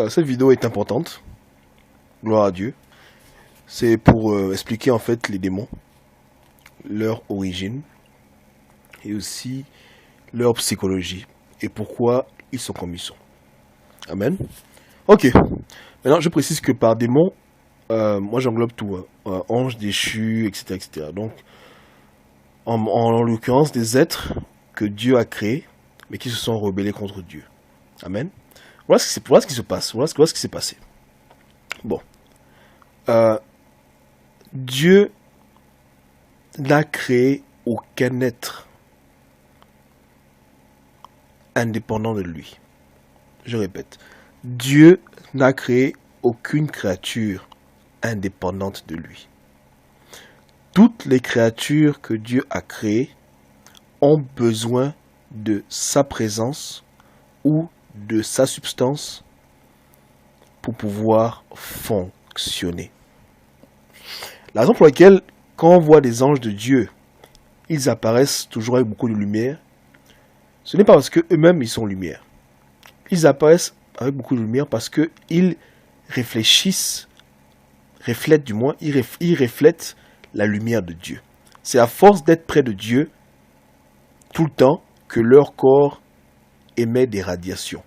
Cette vidéo est importante, gloire à Dieu. C'est pour expliquer en fait les démons, leur origine et aussi leur psychologie et pourquoi ils sont comme ils sont. Amen. Ok. Maintenant, je précise que par démon, moi j'englobe tout, hein. Anges déchus, etc., etc. Donc, en l'occurrence, des êtres que Dieu a créés, mais qui se sont rebellés contre Dieu. Amen. Voilà ce qui se passe. Voilà ce qui s'est passé. Bon. Dieu n'a créé aucun être indépendant de lui. Je répète. Dieu n'a créé aucune créature indépendante de lui. Toutes les créatures que Dieu a créées ont besoin de sa présence ou de sa substance pour pouvoir fonctionner. La raison pour laquelle, quand on voit des anges de Dieu, ils apparaissent toujours avec beaucoup de lumière, ce n'est pas parce qu'eux-mêmes ils sont lumière. Ils apparaissent avec beaucoup de lumière parce qu'ils reflètent la lumière de Dieu. C'est à force d'être près de Dieu tout le temps que leur corps émet des radiations.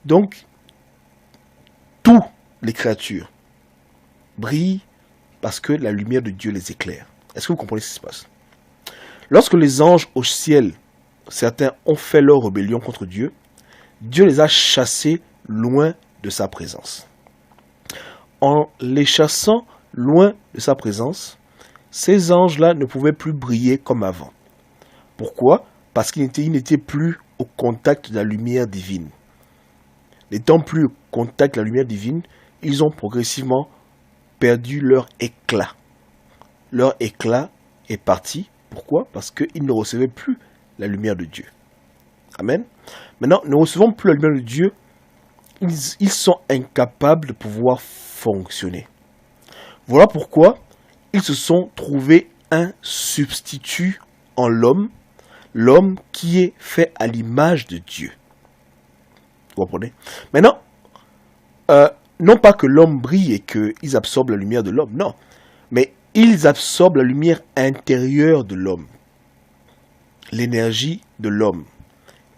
Donc, toutes les créatures brillent parce que la lumière de Dieu les éclaire. Est-ce que vous comprenez ce qui se passe? Lorsque les anges au ciel, certains ont fait leur rébellion contre Dieu, Dieu les a chassés loin de sa présence. En les chassant loin de sa présence, ces anges-là ne pouvaient plus briller comme avant. Pourquoi? Parce qu'ils n'étaient plus au contact de la lumière divine. N'étant plus au contact de la lumière divine, ils ont progressivement perdu leur éclat. Leur éclat est parti. Pourquoi? Parce qu'ils ne recevaient plus la lumière de Dieu. Amen. Maintenant, ne recevant plus la lumière de Dieu, ils sont incapables de pouvoir fonctionner. Voilà pourquoi ils se sont trouvés un substitut en l'homme, l'homme qui est fait à l'image de Dieu. Vous comprenez? Maintenant, non pas que l'homme brille et qu'ils absorbent la lumière de l'homme, non. Mais ils absorbent la lumière intérieure de l'homme. L'énergie de l'homme.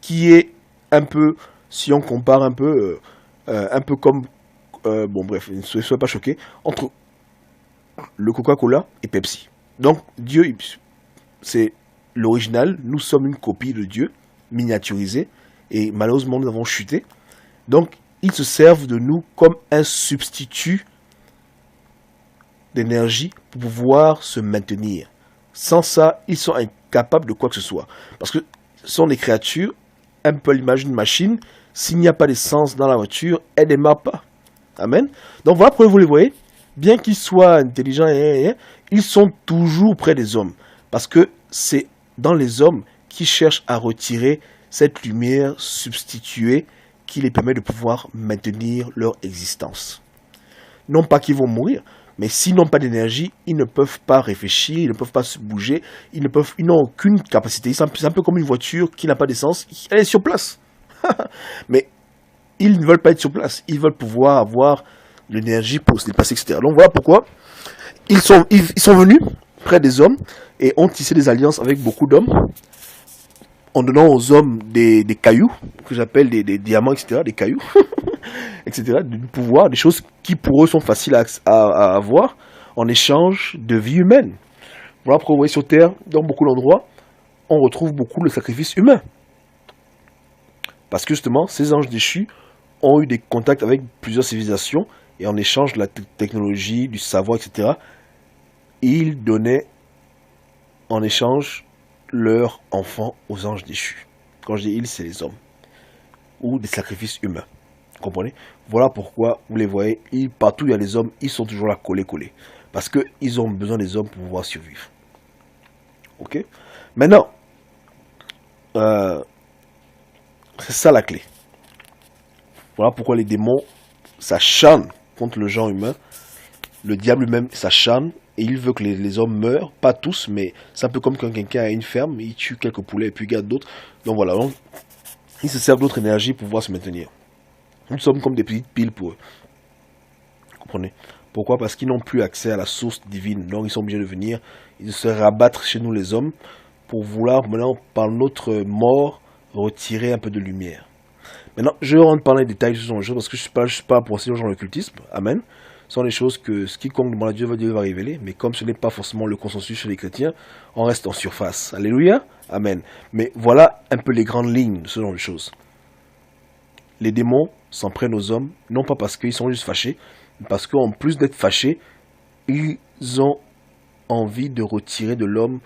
Qui est un peu, si on compare un peu comme, bon bref, ne soyez pas choqués, entre le Coca-Cola et Pepsi. Donc, Dieu, c'est l'original, nous sommes une copie de Dieu, miniaturisée, et malheureusement nous avons chuté. Donc, ils se servent de nous comme un substitut d'énergie pour pouvoir se maintenir. Sans ça, ils sont incapables de quoi que ce soit. Parce que ce sont des créatures, un peu à l'image d'une machine. S'il n'y a pas d'essence dans la voiture, elle ne démarre pas. Amen. Donc voilà pourquoi vous les voyez. Bien qu'ils soient intelligents, ils sont toujours près des hommes. Parce que c'est dans les hommes qui cherchent à retirer cette lumière substituée qui les permet de pouvoir maintenir leur existence. Non pas qu'ils vont mourir, mais s'ils n'ont pas d'énergie, ils ne peuvent pas réfléchir, ils ne peuvent pas se bouger, ils n'ont aucune capacité. C'est un peu comme une voiture qui n'a pas d'essence, elle est sur place. Mais ils ne veulent pas être sur place, ils veulent pouvoir avoir l'énergie pour se déplacer, etc. Donc voilà pourquoi ils sont venus près des hommes et ont tissé des alliances avec beaucoup d'hommes, en donnant aux hommes des cailloux, que j'appelle des diamants, etc., des cailloux, etc., du pouvoir, des choses qui pour eux sont faciles à avoir, en échange de vie humaine. Voilà pourquoi vous voyez sur Terre, dans beaucoup d'endroits, on retrouve beaucoup le sacrifice humain. Parce que justement, ces anges déchus ont eu des contacts avec plusieurs civilisations, et en échange de la technologie, du savoir, etc., ils donnaient en échange leurs enfants aux anges déchus. Quand je dis ils, c'est les hommes. Ou des sacrifices humains. Vous comprenez? Voilà pourquoi, vous les voyez, partout où il y a les hommes, ils sont toujours là collés. Parce qu'ils ont besoin des hommes pour pouvoir survivre. Ok? Maintenant, c'est ça la clé. Voilà pourquoi les démons s'acharnent contre le genre humain. Le diable lui-même s'acharne et il veut que les hommes meurent, pas tous, mais c'est un peu comme quand quelqu'un a une ferme, il tue quelques poulets et puis il garde d'autres. Donc voilà, ils se servent d'autres énergies pour pouvoir se maintenir. Nous sommes comme des petites piles pour eux. Vous comprenez? Pourquoi? Parce qu'ils n'ont plus accès à la source divine. Donc ils sont obligés de venir, ils se rabattre chez nous les hommes pour vouloir maintenant, par notre mort, retirer un peu de lumière. Maintenant, je rentre pas dans les détails sur ce genre de choses parce que je ne suis pas pour ces gens l'occultisme. Amen. Ce sont des choses que ce quiconque demande à Dieu va révéler. Mais comme ce n'est pas forcément le consensus chez les chrétiens, on reste en surface. Alléluia. Amen. Mais voilà un peu les grandes lignes de ce genre de choses. Les démons s'en prennent aux hommes, non pas parce qu'ils sont juste fâchés, mais parce qu'en plus d'être fâchés, ils ont envie de retirer de l'homme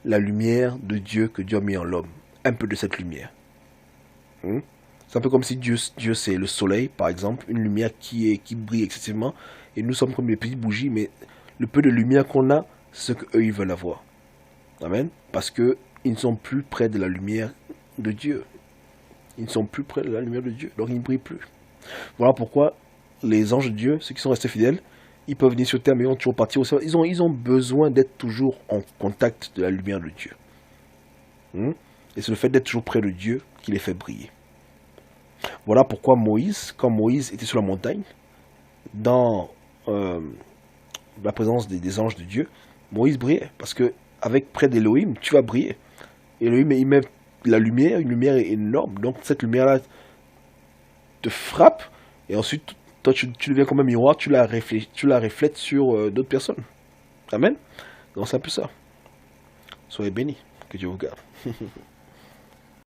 la lumière de Dieu que Dieu a mis en l'homme. Un peu de cette lumière. C'est un peu comme si Dieu c'est le soleil, par exemple, une lumière qui brille excessivement, et nous sommes comme des petites bougies, mais le peu de lumière qu'on a, c'est ce qu'eux ils veulent avoir. Amen. Parce qu'ils ne sont plus près de la lumière de Dieu. Ils ne sont plus près de la lumière de Dieu, donc ils ne brillent plus. Voilà pourquoi les anges de Dieu, ceux qui sont restés fidèles, ils peuvent venir sur terre, mais ils vont toujours partir au ciel. Ils ont besoin d'être toujours en contact de la lumière de Dieu. Et c'est le fait d'être toujours près de Dieu qui les fait briller. Voilà pourquoi Moïse, quand Moïse était sur la montagne, dans la présence des anges de Dieu, Moïse brillait. Parce que avec près d'Élohim, tu vas briller. Élohim, il met la lumière, une lumière énorme. Donc cette lumière-là te frappe. Et ensuite, toi, tu deviens comme un miroir, tu la reflètes sur d'autres personnes. Amen. Donc c'est un peu ça. Soyez bénis. Que Dieu vous garde.